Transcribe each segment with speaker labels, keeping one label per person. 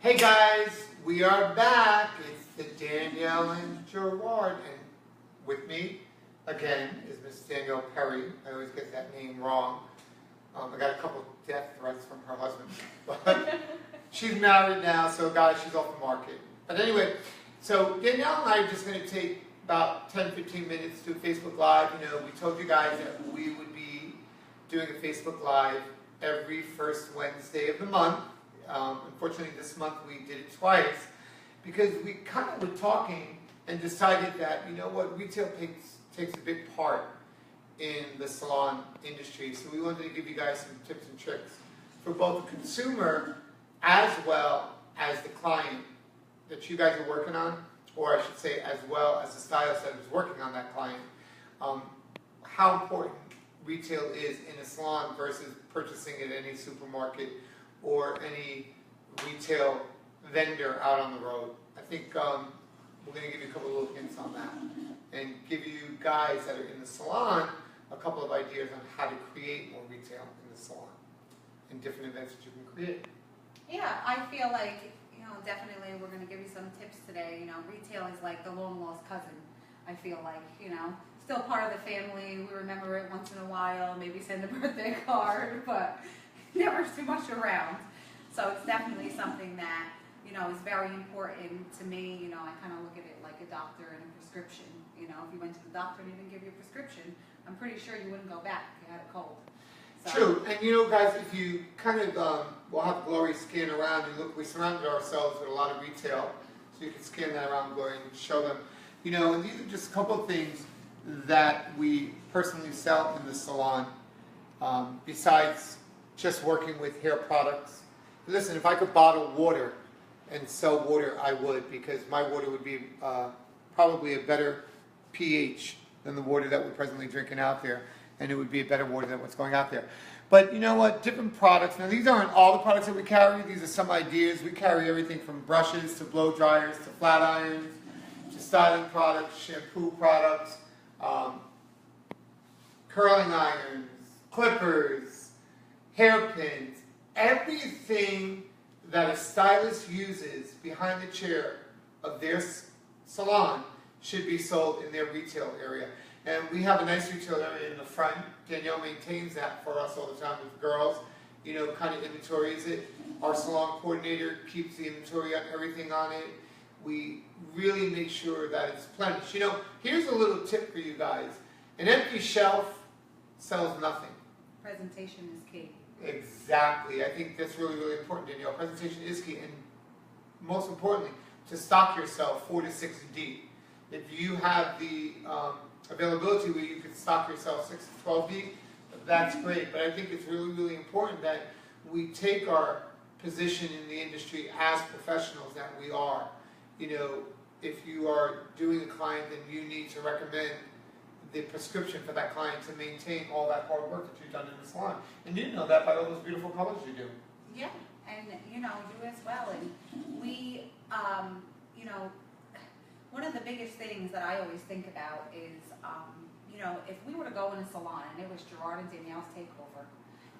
Speaker 1: Hey guys, we are back. It's the Danielle and Gerard, and with me again is Miss Danielle Perry. I always get that name wrong. I got a couple death threats from her husband, but she's married now, so guys, she's off the market. But anyway, so Danielle and I are just going to take about 10-15 minutes to Facebook Live. You know, we told you guys that we would be doing a Facebook Live every first Wednesday of the month. Unfortunately, this month we did it twice because we kind of were talking and decided that, you know what, retail takes a big part in the salon industry. So we wanted to give you guys some tips and tricks for both the consumer as well as the client that you guys are working on, or I should say as well as the stylist that is working on that client. How important retail is in a salon versus purchasing at any supermarket or any retail vendor out on the road. I think we're going to give you a couple of little hints on that and give you guys that are in the salon a couple of ideas on how to create more retail in the salon and different events that you can create.
Speaker 2: Yeah, I feel like, definitely we're going to give you some tips today. Retail is like the long lost cousin. I feel like, still part of the family. We remember it once in a while, maybe send a birthday card, but never too much around. So it's definitely something that, is very important to me. I kind of look at it like a doctor and a prescription. If you went to the doctor and he didn't give you a prescription, I'm pretty sure you wouldn't go back if you had a cold. So.
Speaker 1: True, and guys, if you kind of, we'll have Glory scan around and look, we surrounded ourselves with a lot of retail, so you can scan that around, Glory, and show them. And these are just a couple of things that we personally sell in the salon, besides just working with hair products. Listen, if I could bottle water and sell water, I would, because my water would be probably a better pH than the water that we're presently drinking out there, and it would be a better water than what's going out there. But you know what? Different products. Now, these aren't all the products that we carry. These are some ideas. We carry everything from brushes to blow dryers to flat irons to styling products, shampoo products, curling irons, clippers, hairpins, everything that a stylist uses behind the chair of their salon should be sold in their retail area. And we have a nice retail area in the front. Danielle maintains that for us all the time with the girls, kind of inventories it. Our salon coordinator keeps the inventory on everything on it. We really make sure that it's replenished. Here's a little tip for you guys. An empty shelf sells nothing.
Speaker 2: Presentation is key.
Speaker 1: Exactly. I think that's really, really important, Danielle. Presentation is key. And most importantly, to stock yourself 4 to 6 deep. If you have the availability where you can stock yourself 6 to 12 deep, that's great. But I think it's really, really important that we take our position in the industry as professionals that we are. If you are doing a client, then you need to recommend the prescription for that client to maintain all that hard work that you've done in the salon. And you know that by all those beautiful colors you do.
Speaker 2: Yeah, and you as well. And we, one of the biggest things that I always think about is, if we were to go in a salon and it was Gerard and Danielle's takeover,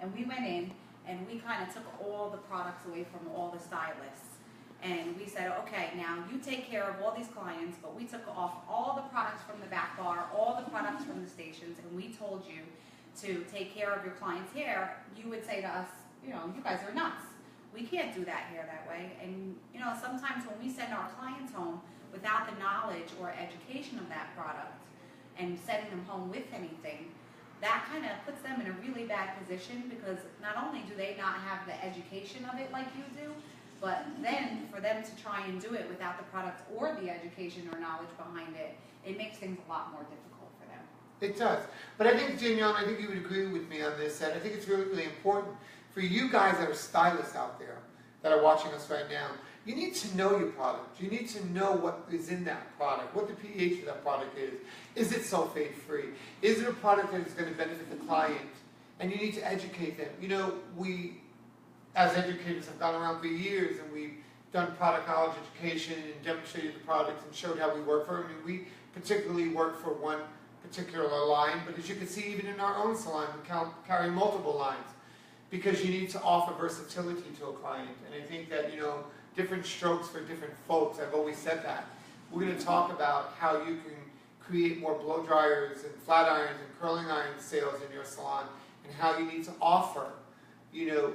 Speaker 2: and we went in and we kind of took all the products away from all the stylists, and we said, okay, now you take care of all these clients, but we took off all the products from the back bar, all the products from the stations, and we told you to take care of your client's hair, you would say to us, you guys are nuts. We can't do that hair that way. And, sometimes when we send our clients home without the knowledge or education of that product and sending them home with anything, that kind of puts them in a really bad position, because not only do they not have the education of it like you do, but then for them to try and do it without the product or the education or knowledge behind it, it makes things a lot more difficult for them.
Speaker 1: It does. But I think, Danielle, I think you would agree with me on this, that I think it's really, really important for you guys that are stylists out there that are watching us right now. You need to know your product. You need to know what is in that product, what the pH of that product is. Is it sulfate-free? Is it a product that is going to benefit the client? And you need to educate them. We, as educators, have gone around for years, and we've done product knowledge education and demonstrated the products and showed how we work for them. We particularly work for one particular line, but as you can see, even in our own salon, we carry multiple lines, because you need to offer versatility to a client. And I think that, different strokes for different folks. I've always said that. We're going to talk about how you can create more blow dryers and flat irons and curling iron sales in your salon, and how you need to offer, you know,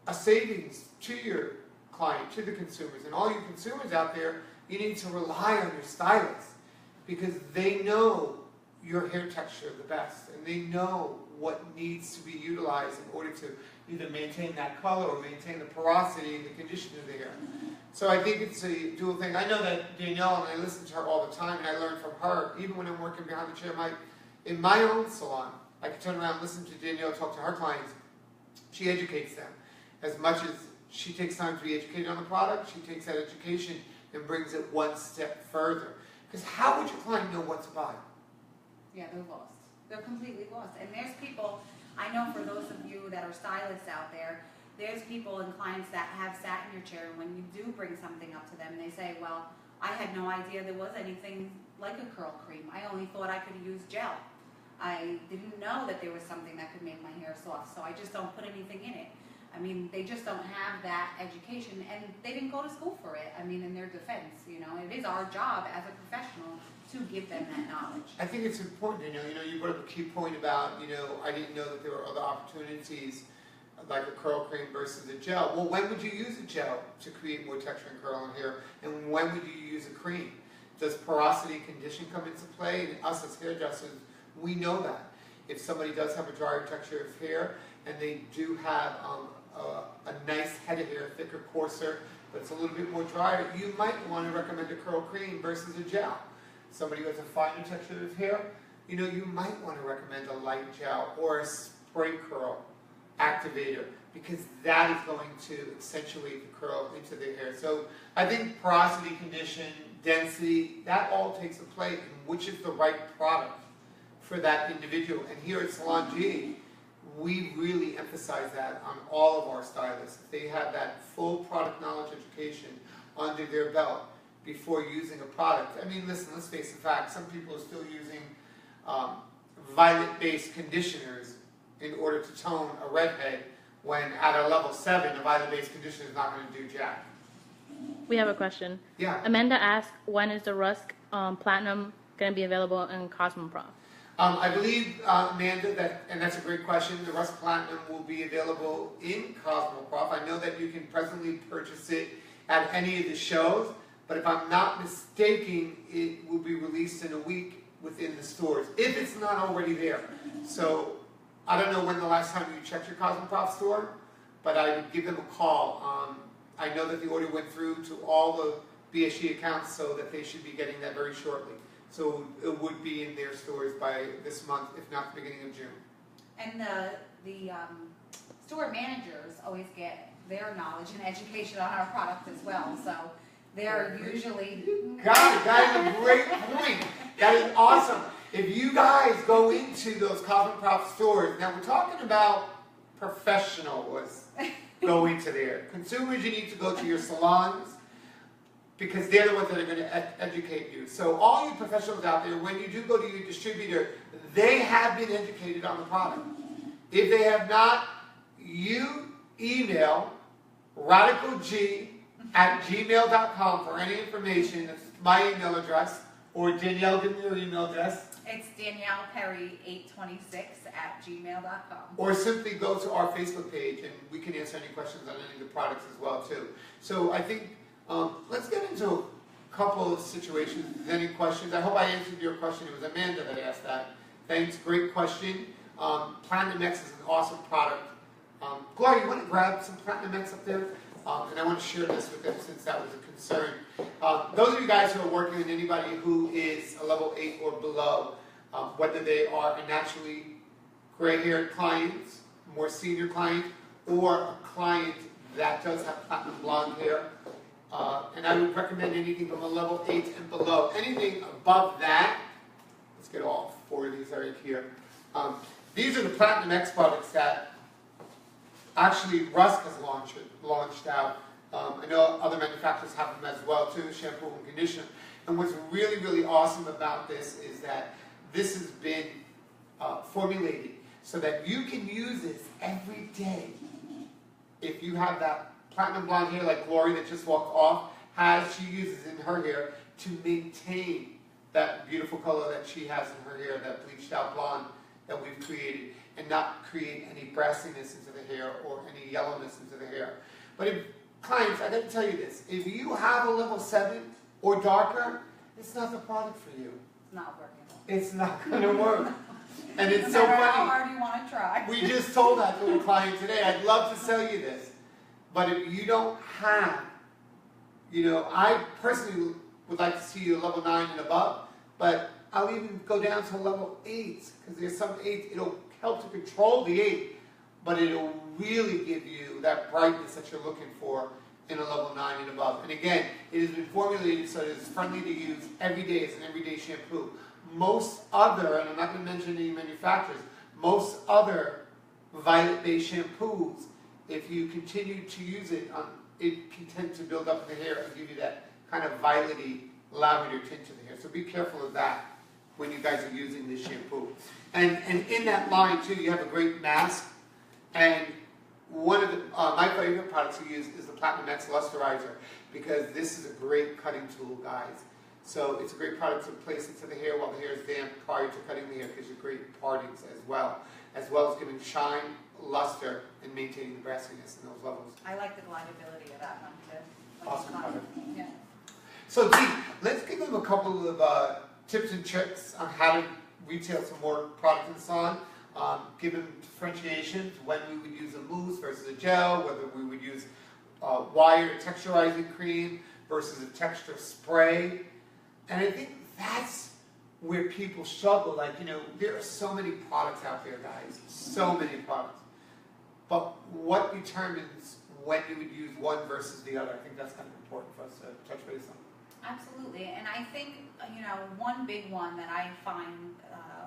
Speaker 1: a savings to your client, to the consumers. And all you consumers out there, you need to rely on your stylists, because they know your hair texture the best, and they know what needs to be utilized in order to either maintain that color or maintain the porosity and the condition of the hair. So I think it's a dual thing. I know that Danielle, and I listen to her all the time, and I learn from her, even when I'm working behind the chair. In my own salon, I can turn around and listen to Danielle talk to her clients. She educates them. As much as she takes time to be educated on the product, she takes that education and brings it one step further. Because how would your client know what to buy?
Speaker 2: Yeah, they're lost. They're completely lost. And there's people, I know for those of you that are stylists out there, there's people and clients that have sat in your chair, and when you do bring something up to them, they say, well, I had no idea there was anything like a curl cream. I only thought I could use gel. I didn't know that there was something that could make my hair soft, so I just don't put anything in it. I mean, they just don't have that education, and they didn't go to school for it. I mean, in their defense, you know, it is our job as a professional to give them that knowledge.
Speaker 1: I think it's important, Danielle. You know, you brought up a key point about, you know, I didn't know that there were other opportunities like a curl cream versus a gel. Well, when would you use a gel to create more texture and curl in hair, and when would you use a cream? Does porosity and condition come into play? And us as hairdressers, we know that. If somebody does have a drier texture of hair, and they do have a nice head of hair, thicker, coarser, but it's a little bit more drier, you might want to recommend a curl cream versus a gel. Somebody who has a finer texture of hair, you know, you might want to recommend a light gel or a spray curl activator, because that is going to accentuate the curl into the hair. So I think porosity, condition, density, that all takes a play in which is the right product for that individual. And here at Salon G, we really emphasize that on all of our stylists. They have that full product knowledge education under their belt before using a product. I mean, listen, let's face the fact, some people are still using violet-based conditioners in order to tone a redhead, when at a level 7, a violet-based conditioner is not going to do jack.
Speaker 3: We have a question.
Speaker 1: Yeah.
Speaker 3: Amanda asked, when is the Rust Platinum going to be available in Cosmoprof?
Speaker 1: I believe, Amanda, and that's a great question, the Rust Platinum will be available in Cosmoprof. I know that you can presently purchase it at any of the shows, but if I'm not mistaken, it will be released in a week within the stores, if it's not already there. So I don't know when the last time you checked your Cosmoprof store, but I would give them a call. I know that the order went through to all the BSG accounts, so that they should be getting that very shortly. So it would be in their stores by this month, if not the beginning of June.
Speaker 2: And the store managers always get their knowledge and education on our product as well. So they're usually...
Speaker 1: Got it. That is a great point. That is awesome. If you guys go into those Cosmoprof stores, now we're talking about professionals go into there. Consumers, you need to go to your salons, because they're the ones that are going to educate you. So all you professionals out there, when you do go to your distributor, they have been educated on the product. If they have not, you email radicalg@gmail.com for any information. That's my email address. Or Danielle, give me your email address.
Speaker 2: It's DaniellePerry826@gmail.com.
Speaker 1: Or simply go to our Facebook page, and we can answer any questions on any of the products as well too. So I think let's get into a couple of situations. If there's any questions, I hope I answered your question. It was Amanda that asked that. Thanks, great question. Platinum X is an awesome product. Gloria, you want to grab some Platinum X up there? And I want to share this with them since that was a concern. Those of you guys who are working with anybody who is a level 8 or below, whether they are a naturally gray-haired client, more senior client, or a client that does have platinum blonde hair, and I would recommend anything from a level 8 and below. Anything above that, let's get all 4 of these right here. These are the Platinum X products that actually Rust has launched out. I know other manufacturers have them as well too, shampoo and conditioner. And what's really, really awesome about this is that this has been formulated so that you can use this every day if you have that platinum blonde hair like Glory that just walked off she uses in her hair to maintain that beautiful color that she has in her hair, that bleached out blonde that we've created, and not create any brassiness into the hair or any yellowness into the hair. But if clients, I got to tell you this, if you have a level 7 or darker, it's not the product for you.
Speaker 2: It's not working.
Speaker 1: It's not going to work. And it's
Speaker 2: No
Speaker 1: so
Speaker 2: matter
Speaker 1: funny.
Speaker 2: how hard you want to try.
Speaker 1: We just told that to a client today. I'd love to sell you this. But if you don't have, I personally would like to see you a level 9 and above, but I'll even go down to a level 8, because there's some 8, it'll help to control the 8, but it'll really give you that brightness that you're looking for in a level 9 and above. And again, it has been formulated so that it's friendly to use every day. It's an everyday shampoo. Most other, and I'm not going to mention any manufacturers, most other violet-based shampoos, if you continue to use it, it can tend to build up the hair and give you that kind of violet-y lavender tint to the hair. So be careful of that when you guys are using this shampoo. And in that line too, you have a great mask. And one of my favorite products to use is the Platinum X Lusterizer, because this is a great cutting tool, guys. So it's a great product to place into the hair while the hair is damp prior to cutting the hair, because you great partings as well as giving shine, luster, and maintaining the brassiness in those levels.
Speaker 2: I like the glidability of that one too.
Speaker 1: Awesome product.
Speaker 2: Yeah.
Speaker 1: So Dee, let's give them a couple of tips and tricks on how to retail some more product in the salon. Give them differentiations, when we would use a mousse versus a gel, whether we would use wire texturizing cream versus a texture spray. And I think that's where people struggle. Like, there are so many products out there, guys. So many products. But what determines when you would use one versus the other? I think that's kind of important for us to touch base on.
Speaker 2: Absolutely, and I think, one big one that I find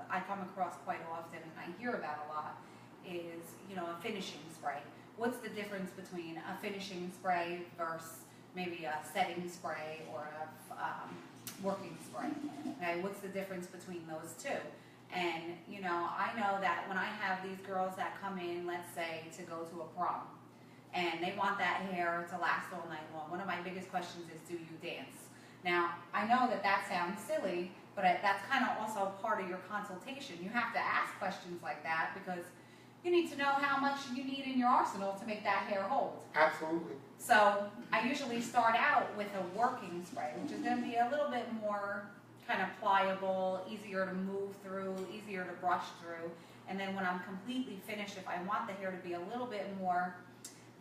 Speaker 2: I come across quite often and I hear about a lot is, a finishing spray. What's the difference between a finishing spray versus maybe a setting spray or a working spray? Okay, what's the difference between those two? And, I know that when I have these girls that come in, let's say, to go to a prom, and they want that hair to last all night long, one of my biggest questions is, do you dance? Now, I know that sounds silly, but that's kind of also part of your consultation. You have to ask questions like that because you need to know how much you need in your arsenal to make that hair hold.
Speaker 1: Absolutely.
Speaker 2: So I usually start out with a working spray, which is going to be a little bit more kind of pliable, easier to move through, easier to brush through. And then when I'm completely finished, if I want the hair to be a little bit more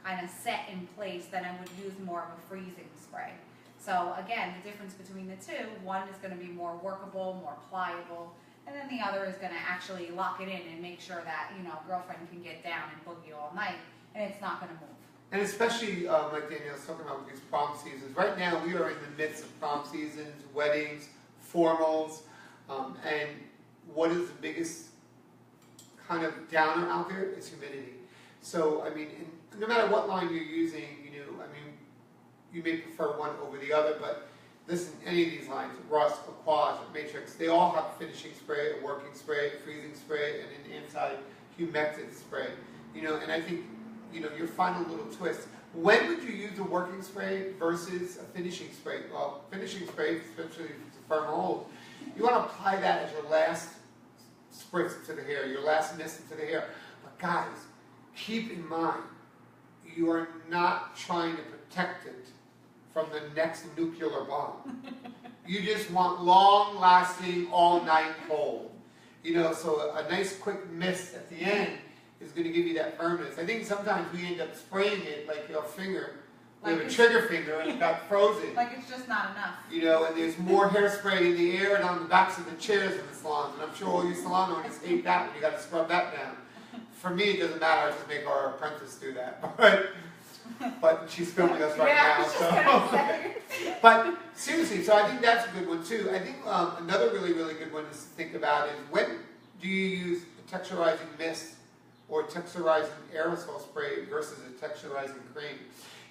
Speaker 2: kind of set in place, then I would use more of a freezing spray. So again, the difference between the two, one is going to be more workable, more pliable, and then the other is going to actually lock it in and make sure that, girlfriend can get down and boogie all night, and it's not going to move.
Speaker 1: And especially, like Danielle's talking about with these prom seasons, right now we are in the midst of prom seasons, weddings, formals, and what is the biggest kind of downer out there is humidity. So, no matter what line you're using, you may prefer one over the other, but listen, any of these lines, Rust, Aquage, Matrix, they all have a finishing spray, a working spray, a freezing spray, and an anti-humectant spray. And I think, your final little twist. When would you use a working spray versus a finishing spray? Well, finishing spray, especially if it's a firm hold, you want to apply that as your last spritz to the hair, your last mist into the hair. But guys, keep in mind, you are not trying to protect it from the next nuclear bomb. You just want long-lasting, all-night hold. So a nice quick mist at the end is going to give you that firmness. I think sometimes we end up spraying it like your finger. We have a trigger finger and it got frozen.
Speaker 2: Like it's just not enough.
Speaker 1: And there's more hairspray in the air and on the backs of the chairs in the salons. And I'm sure all you salon owners hate that when you got to scrub that down. For me, it doesn't matter. I just make our apprentice do that. But she's filming us right now. So. But seriously, so I think that's a good one too. I think another really, really good one to think about is, when do you use a texturizing mist or texturizing aerosol spray versus a texturizing cream?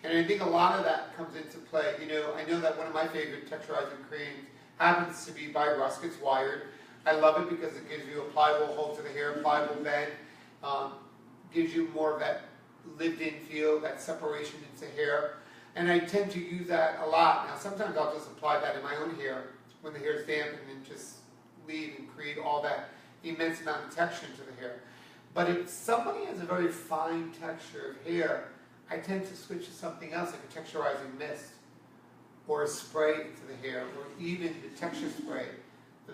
Speaker 1: And I think a lot of that comes into play. I know that one of my favorite texturizing creams happens to be by Rusk. It's wired. I love it because it gives you a pliable hold to the hair, pliable bend, gives you more of that lived-in feel, that separation into hair. And I tend to use that a lot. Now, sometimes I'll just apply that in my own hair when the hair is damp and then just leave and create all that immense amount of texture into the hair. But if somebody has a very fine texture of hair, I tend to switch to something else, like a texturizing mist or a spray into the hair, or even the texture spray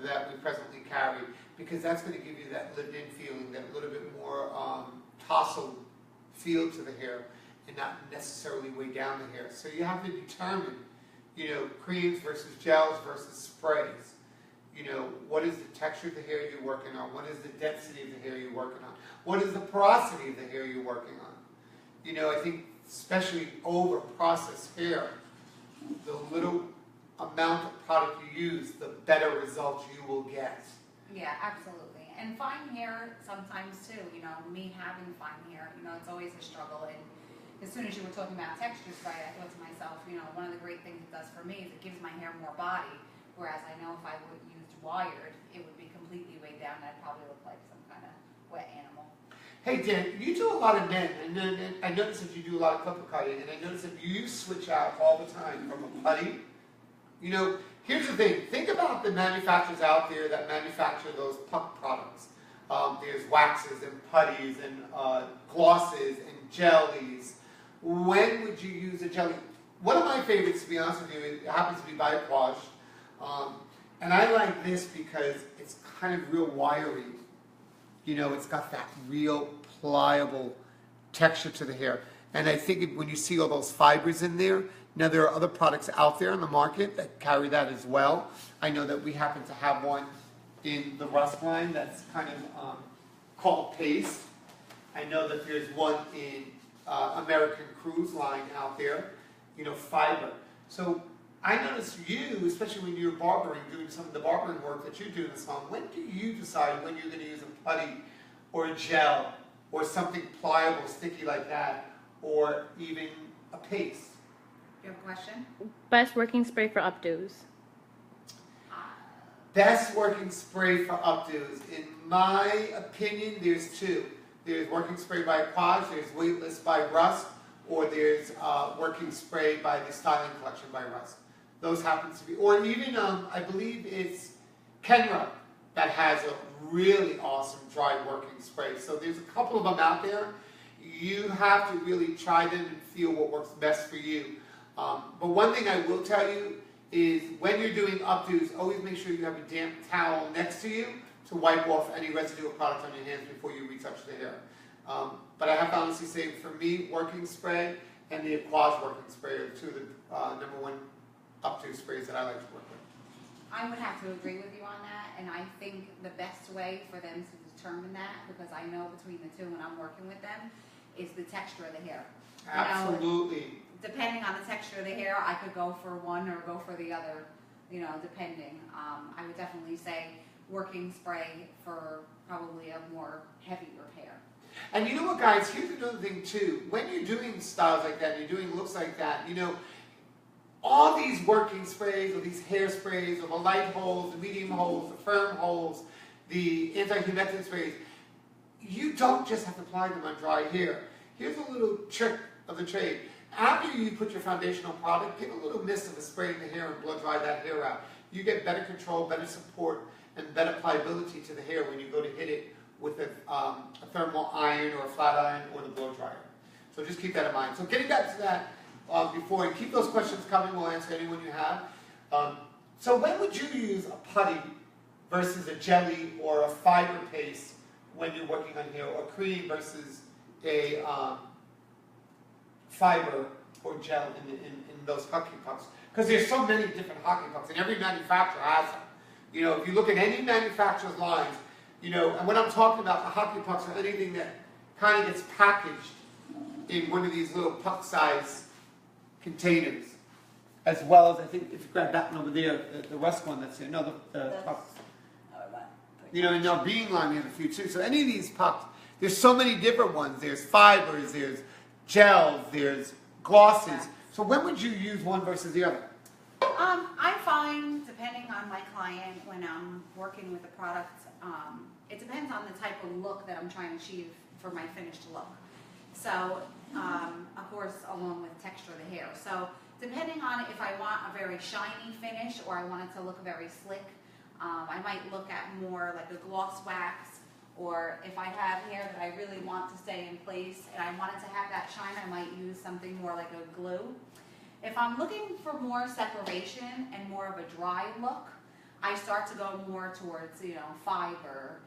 Speaker 1: that we presently carry, because that's going to give you that lived-in feeling, that little bit more tousled feel to the hair, and not necessarily weigh down the hair. So you have to determine, you know, creams versus gels versus sprays. You know, what is the texture of the hair you're working on? What is the density of the hair you're working on? What is the porosity of the hair you're working on? You know, I think especially over processed hair, the little amount of product you use, the better results you will get.
Speaker 2: Yeah, absolutely. And fine hair sometimes too, you know, me having fine hair, you know, it's always a struggle. And as soon as you were talking about texture spray, I thought to myself, you know, one of the great things it does for me is it gives my hair more body. Whereas I know if I would use wired, it would be completely weighed down. I'd probably look like some kind of wet animal.
Speaker 1: Hey Dan, you do a lot of men, and I notice that you do a lot of clipper cutting, and I notice that you switch out all the time from a putty. You know, here's the thing. Think about the manufacturers out there that manufacture those puck products. There's waxes and putties and glosses and jellies. When would you use a jelly? One of my favorites, to be honest with you, it happens to be by Aquage. And I like this because it's kind of real wiry. You know, it's got that real pliable texture to the hair. And I think when you see all those fibers in there, now there are other products out there on the market that carry that as well. I know that we happen to have one in the Rusk line that's kind of called Paste. I know that there's one in American Cruise line out there, you know, fiber. So I notice you, especially when you're barbering, doing some of the barbering work that you do in the salon, when do you decide when you're going to use a putty or a gel or something pliable, sticky like that, or even a paste?
Speaker 2: You have a question?
Speaker 3: Best working spray for updos.
Speaker 1: Best working spray for updos. In my opinion, there's two. There's working spray by Aquage, there's Weightless by Rusk, or there's working spray by the Styling Collection by Rusk. Those happens to be, or even I believe it's Kenra that has a really awesome dry working spray. So there's a couple of them out there. You have to really try them and feel what works best for you. But one thing I will tell you is when you're doing updos, always make sure you have a damp towel next to you to wipe off any residual product on your hands before you retouch the hair. But I have to honestly say, for me, working spray and the Aquage working spray are two of the number one updo sprays that I like to work with.
Speaker 2: I would have to agree with you on that, and I think the best way for them to determine that, because I know between the two when I'm working with them, is the texture of the hair.
Speaker 1: Absolutely.
Speaker 2: You know, depending on the texture of the hair, I could go for one or go for the other, you know, depending. I would definitely say working spray for probably a more heavier hair.
Speaker 1: And you know what, guys, here's another thing too. When you're doing styles like that, you're doing looks like that, you know, all these working sprays or these hair sprays or the light holds, the medium holds, the firm holds, the anti-humectant sprays, you don't just have to apply them on dry hair. Here's a little trick of the trade. After you put your foundational product, give a little mist of the spray in the hair and blow dry that hair out. You get better control, better support, and better pliability to the hair when you go to hit it with a thermal iron or a flat iron or the blow dryer. So just keep that in mind. So getting back to that before, and keep those questions coming, we'll answer anyone you have. So when would you use a putty versus a jelly or a fiber paste when you're working on hair, or cream versus a fiber or gel in those hockey pucks? Because there's so many different hockey pucks, and every manufacturer has them. You know, if you look at any manufacturer's lines, you know, and when I'm talking about the hockey pucks or anything that kind of gets packaged in one of these little puck-size containers, as well as, I think, if you grab that one over there, the Rusk one that's there, no, the pucks. You know, in our Being line, we have a few too. So any of these pucks, there's so many different ones. There's fibers, there's gels, there's glosses. So when would you use one versus the other?
Speaker 2: I find, depending on my client, when I'm working with the product, it depends on the type of look that I'm trying to achieve for my finished look. So of course, along with texture of the hair. So depending on if I want a very shiny finish or I want it to look very slick, I might look at more like a gloss wax, or if I have hair that I really want to stay in place and I want it to have that shine, I might use something more like a glue. If I'm looking for more separation and more of a dry look, I start to go more towards, fiber,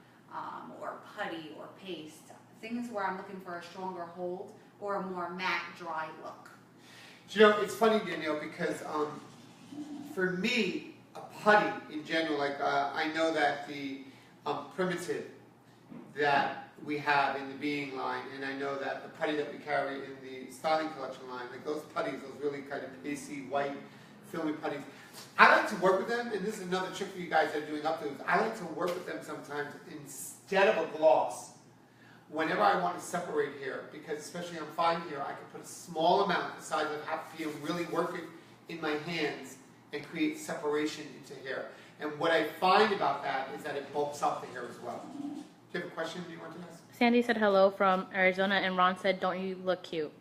Speaker 2: or putty or paste. Things where I'm looking for a stronger hold or a more matte, dry look.
Speaker 1: It's funny, Danielle, because for me, a putty in general, like I know that the primitive that we have in the being line, and I know that the putty that we carry in the styling collection line, like those putties, those really kind of pasty, white, filmy putties, I like to work with them, and this is another trick for you guys that are doing updos. I like to work with them sometimes instead of a gloss. Whenever I want to separate hair, because especially on fine hair, I can put a small amount, the size of half a pea, really work it in my hands and create separation into hair. And what I find about that is that it bulks up the hair as well. Do you have a question you want to ask?
Speaker 3: Sandy said hello from Arizona, and Ron said, "Don't you look cute?"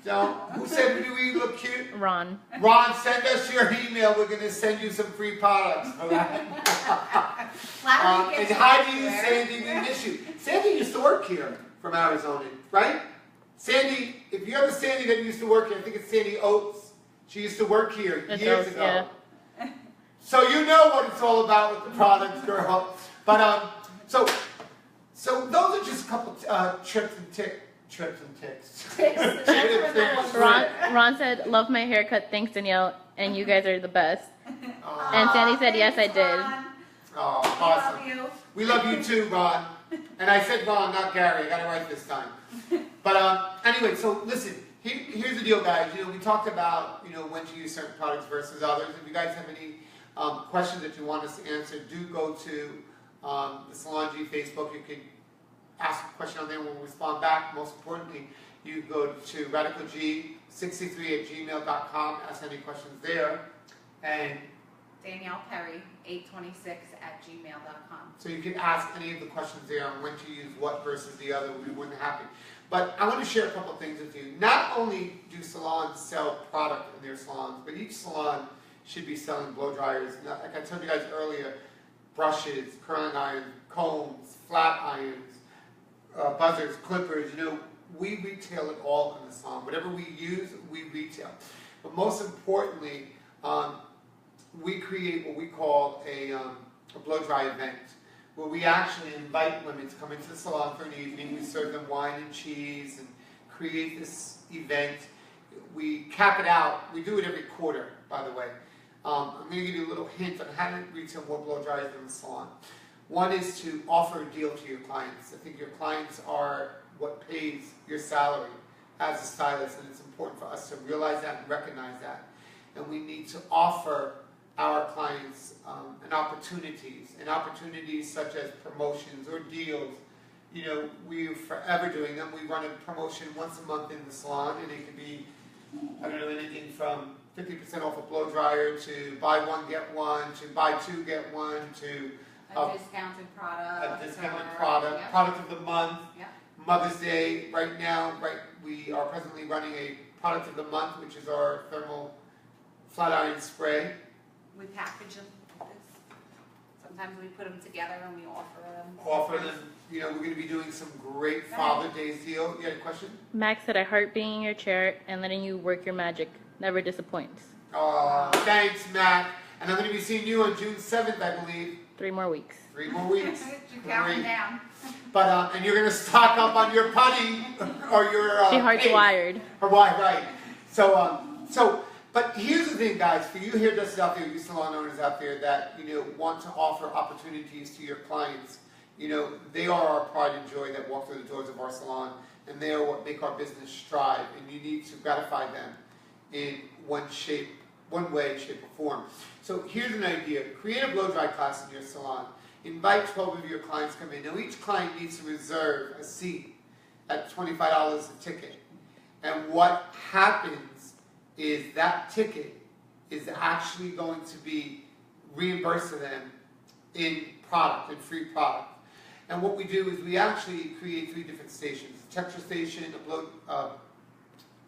Speaker 1: So, who said do we look cute?
Speaker 3: Ron.
Speaker 1: Ron, send us your email. We're going to send you some free products for that. And hi to you, Sandy. We miss you. Sandy used to work here from Arizona, right? Sandy, if you have a Sandy that used to work here, I think it's Sandy Oates. She used to work here years ago. Yeah. So you know what it's all about with the products, girl. But so those are just a couple trips and ticks.
Speaker 3: Ron said, "Love my haircut. Thanks, Danielle. And you guys are the best." And Sandy said, "Yes, I did."
Speaker 1: Oh, awesome. We love you too, Ron. And I said Ron, not Gary. I got it right this time. But anyway, so listen. Here's the deal, guys. We talked about when to use certain products versus others. If you guys have any questions that you want us to answer, do go to the Salon G Facebook. You can ask a question on there, we'll respond back. Most importantly, you go to radicalg63@gmail.com, ask any questions there. And
Speaker 2: Danielle Perry, 826@gmail.com.
Speaker 1: So you can ask any of the questions there on when to use what versus the other. We'll be more than happy. But I want to share a couple things with you. Not only do salons sell product in their salons, but each salon should be selling blow dryers. Now, like I told you guys earlier, brushes, curling irons, combs, flat irons, buzzers, clippers, we retail it all in the salon. Whatever we use, we retail. But most importantly, we create what we call a blow dry event, where we actually invite women to come into the salon for an evening. We serve them wine and cheese and create this event. We cap it out. We do it every quarter, by the way. I'm going to give you a little hint on how to retail more blow dryers in the salon. One is to offer a deal to your clients. I think your clients are what pays your salary as a stylist, and it's important for us to realize that and recognize that. And we need to offer our clients opportunities such as promotions or deals. We're forever doing them. We run a promotion once a month in the salon, and it could be, anything from 50% off a blow dryer to buy one, get one, to buy two, get one, to
Speaker 2: a discounted product.
Speaker 1: Yep. Product of the month. Yep. Mother's Day, right now, we are presently running a product of the month, which is our thermal flat iron spray.
Speaker 2: We package them like this. Sometimes we put them together and we offer them. We're going to be doing some great Father's Day deal. You had a question?
Speaker 3: Max said, "I heart being in your chair and letting you work your magic. Never disappoints."
Speaker 1: Oh, thanks, Matt. And I'm going to be seeing you on June 7th, I believe.
Speaker 3: 3 more weeks.
Speaker 1: 3 more weeks.
Speaker 2: You're counting down.
Speaker 1: But and you're going to stock up on your putty or your.
Speaker 3: She heart's wired.
Speaker 1: Her wired, right? So but here's the thing, guys. For you hairdressers out there, you salon owners out there that want to offer opportunities to your clients. They are our pride and joy that walk through the doors of our salon, and they are what make our business strive. And you need to gratify them in one way, shape, or form. So here's an idea. Create a blow dry class in your salon. Invite 12 of your clients to come in. Now each client needs to reserve a seat at $25 a ticket. And what happens is that ticket is actually going to be reimbursed to them in product, in free product. And what we do is we actually create 3 different stations. texture station, a blow,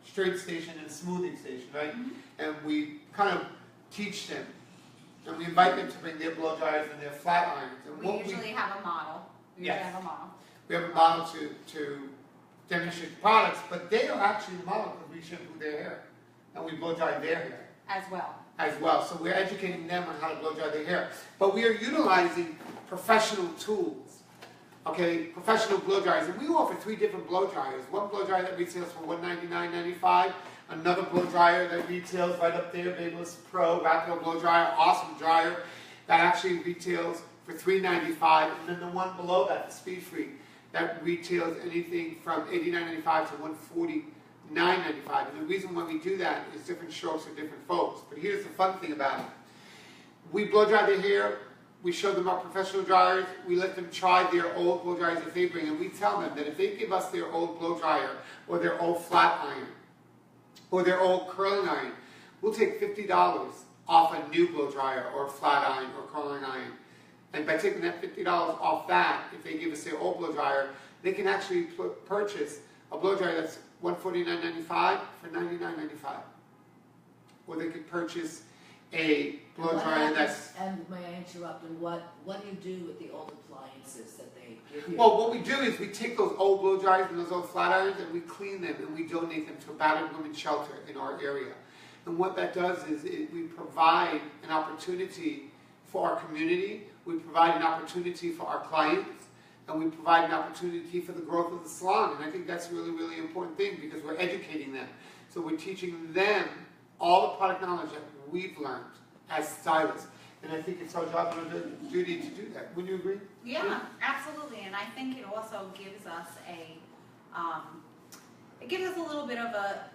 Speaker 1: straight station, and a smoothing station, right? And we kind of teach them, and we invite them to bring their blow dryers and their flat irons. And
Speaker 2: We usually have a model. We
Speaker 1: Yes.
Speaker 2: usually have a model.
Speaker 1: We have a model to demonstrate the products, but they are actually the model because we shampoo their hair, and we blow dry their hair
Speaker 2: As well.
Speaker 1: as well. So we're educating them on how to blow dry their hair. But we are utilizing professional tools, okay, professional blow dryers. And we offer 3 different blow dryers. One blow dryer that retails for $199.95. Another blow dryer that retails right up there, Babyliss Pro, Rapido blow dryer, awesome dryer, that actually retails for $395. And then the one below that, the Speed Free, that retails anything from $89.95 to $149.95. And the reason why we do that is different strokes for different folks. But here's the fun thing about it. We blow dry their hair, we show them our professional dryers, we let them try their old blow dryers that they bring, and we tell them that if they give us their old blow dryer, or their old flat iron, or their old curling iron, we'll take $50 off a new blow dryer, or flat iron, or curling iron. And by taking that $50 off that, if they give us their old blow dryer, they can actually purchase a blow dryer that's $149.95 for $99.95. Or they could purchase a blow dryer that's...
Speaker 4: And may I interrupt, and what do you do with the old appliances that they give you?
Speaker 1: Well, what we do is we take those old blow dryers and those old flat irons and we clean them and we donate them to a battered women's shelter in our area. And what that does is we provide an opportunity for our community, we provide an opportunity for our clients, and we provide an opportunity for the growth of the salon. And I think that's a really, really important thing because we're educating them. So we're teaching them all the product knowledge that we've learned as stylists. And I think it's our job and our duty to do that. Would you agree?
Speaker 2: Yeah, absolutely. And I think it also gives us a little bit of a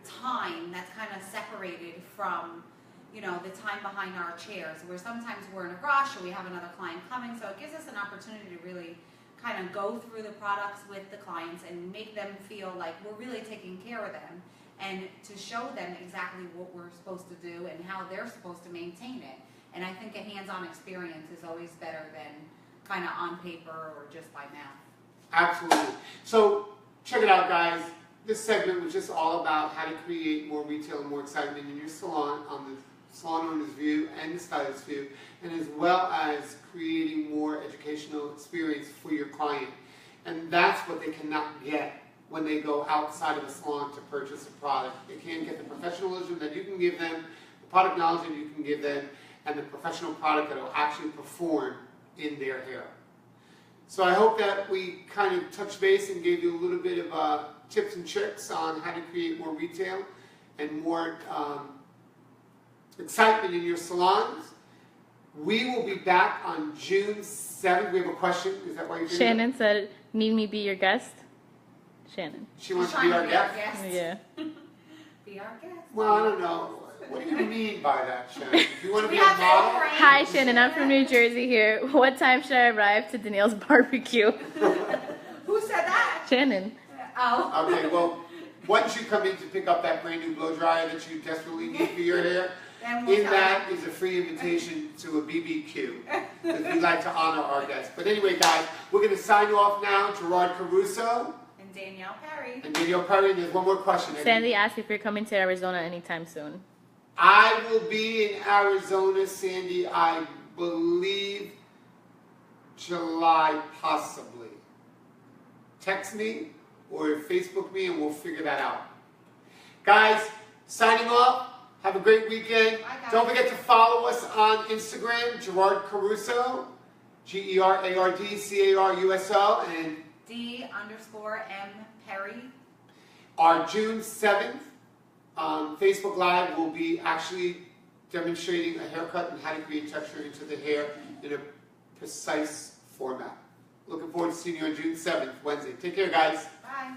Speaker 2: time that's kind of separated from, you know, the time behind our chairs, where sometimes we're in a rush or we have another client coming. So it gives us an opportunity to really kind of go through the products with the clients and make them feel like we're really taking care of them, and to show them exactly what we're supposed to do and how they're supposed to maintain it. And I think a hands-on experience is always better than kind of on paper or just by mouth.
Speaker 1: Absolutely. So check it out, guys. This segment was just all about how to create more retail and more excitement in your salon, on the salon owner's view and the stylist's view, and as well as creating more educational experience for your client. And that's what they cannot get when they go outside of a salon to purchase a product. They can't get the professionalism that you can give them, the product knowledge that you can give them, and the professional product that will actually perform in their hair. So I hope that we kind of touched base and gave you a little bit of tips and tricks on how to create more retail and more excitement in your salons. We will be back on June 7th. We have a question. Is that why you're doing
Speaker 3: Shannon said, "Need me be your guest?" Shannon.
Speaker 1: She wants to be our guest?
Speaker 3: Yeah.
Speaker 2: Be our guest.
Speaker 1: Well, I don't know. What do you mean by that, Shannon? Do you want to be
Speaker 2: We
Speaker 1: a
Speaker 2: have to
Speaker 1: model?
Speaker 2: arrange-
Speaker 3: Hi, Shannon. I'm from New Jersey here. What time should I arrive to Danielle's barbecue?
Speaker 2: Who said that?
Speaker 3: Shannon.
Speaker 2: Oh.
Speaker 1: Okay, well, once you come in to pick up that brand new blow dryer that you desperately need for your hair,
Speaker 2: Then we'll
Speaker 1: in
Speaker 2: tell
Speaker 1: that
Speaker 2: you.
Speaker 1: is a free invitation to a BBQ, because we like to honor our guests. But anyway, guys, we're going to sign off now. Gerard Caruso
Speaker 2: And Danielle Perry.
Speaker 1: and Danielle Perry. There's one more question.
Speaker 3: Sandy asked if you're coming to Arizona anytime soon.
Speaker 1: I will be in Arizona, Sandy, I believe July, possibly. Text me or Facebook me and we'll figure that out. Guys, signing off. Have a great weekend.
Speaker 2: Bye, guys.
Speaker 1: Don't forget to follow us on Instagram, Gerard Caruso, GerardCaruso, and
Speaker 2: D_M Perry.
Speaker 1: our June 7th Facebook Live will be actually demonstrating a haircut and how to create texture into the hair in a precise format. Looking forward to seeing you on June 7th, Wednesday. Take care, guys.
Speaker 2: Bye.